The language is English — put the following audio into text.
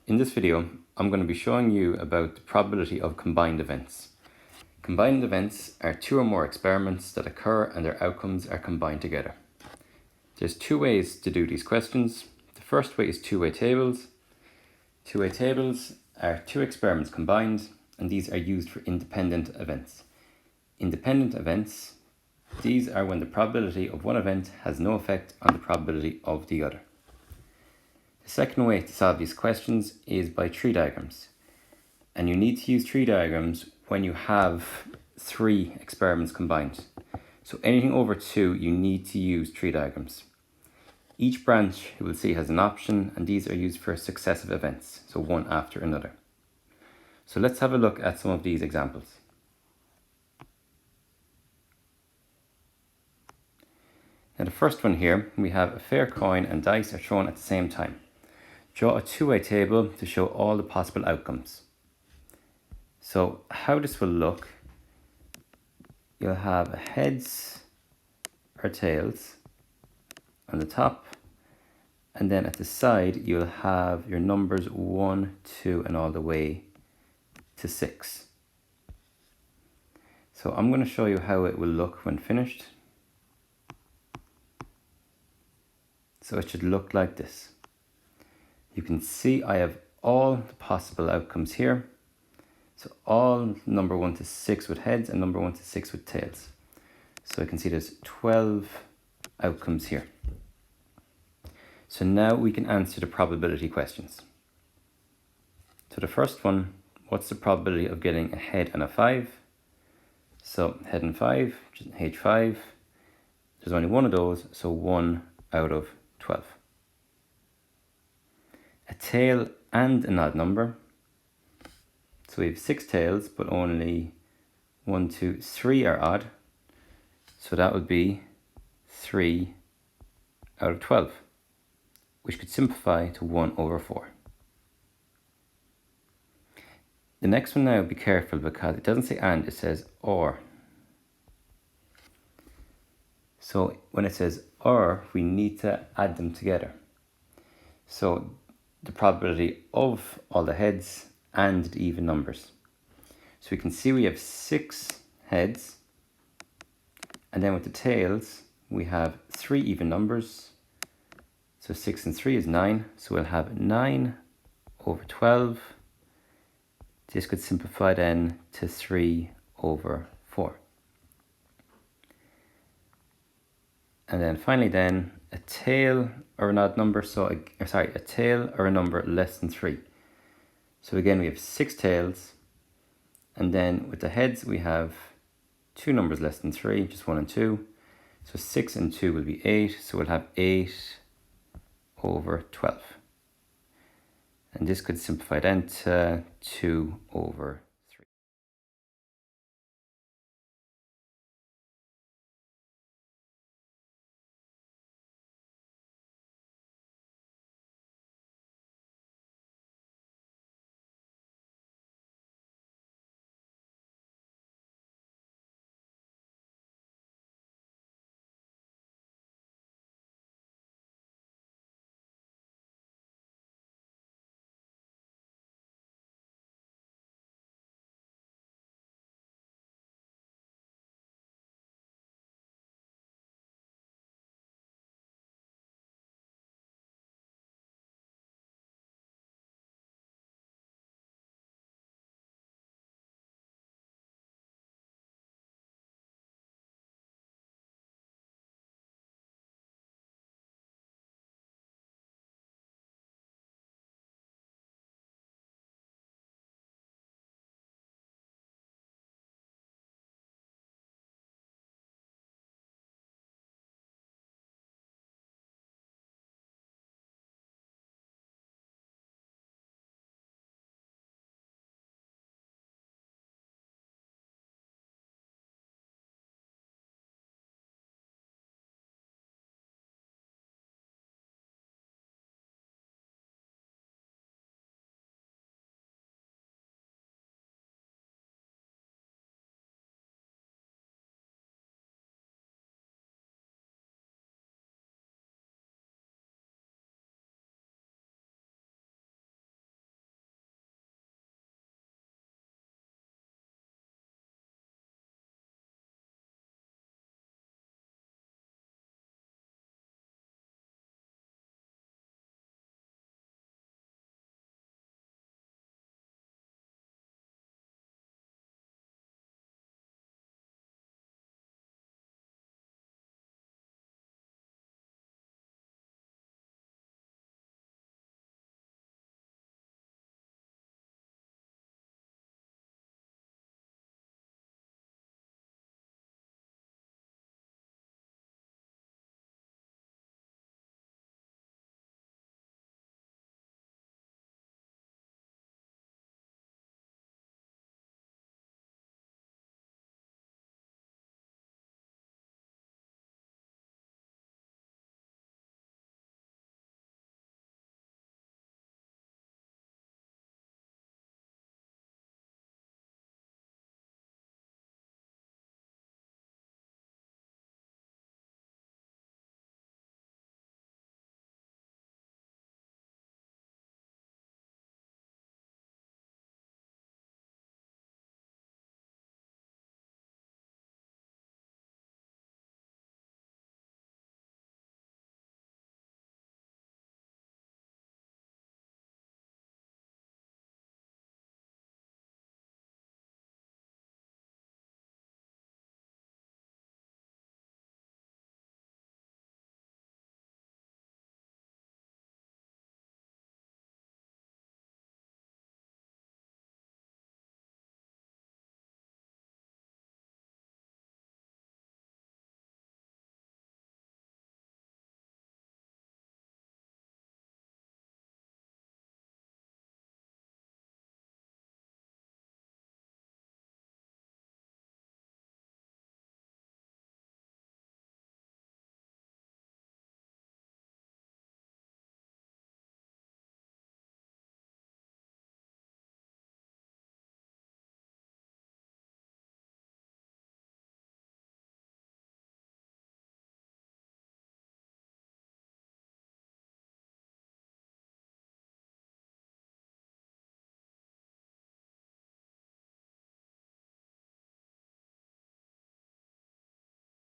In this video, I'm going to be showing you about the probability of combined events. Combined events are two or more experiments that occur and their outcomes are combined together. There's two ways to do these questions. The first way is two-way tables. Two-way tables are two experiments combined, and these are used for independent events. Independent events, these are when the probability of one event has no effect on the probability of the other. The second way to solve these questions is by tree diagrams. And you need to use tree diagrams when you have three experiments combined. So anything over two, you need to use tree diagrams. Each branch you will see has an option, and these are used for successive events, so one after another. So let's have a look at some of these examples. Now the first one here, we have a fair coin and dice are thrown at the same time. Draw a two-way table to show all the possible outcomes. So how this will look, you'll have a heads or tails on the top, and then at the side you'll have your numbers 1, 2 and all the way to 6. So I'm going to show you how it will look when finished. So it should look like this. You can see I have all the possible outcomes here. So all number 1 to 6 with heads and number 1 to 6 with tails. So I can see there's 12 outcomes here. So now we can answer the probability questions. So the first one, what's the probability of getting a head and a 5? So head and 5, which is H5. There's only one of those, so 1 out of 12. A tail and an odd number. So we have 6 tails, but only 1, 2, 3 are odd. So that would be 3 out of 12, which could simplify to 1 over 4. The next one now, be careful because it doesn't say and, it says or. So when it says or, we need to add them together. So the probability of all the heads and the even numbers. So we can see we have 6 heads, and then with the tails we have 3 even numbers. So 6 and 3 is 9, so we'll have 9 over 12. This could simplify then to 3 over 4. And then finally then, a tail or an odd number, a tail or a number less than 3. So again, we have 6 tails, and then with the heads, we have 2 numbers less than 3, just 1 and 2. So 6 and 2 will be 8, so we'll have 8 over 12. And this could simplify then to 2 over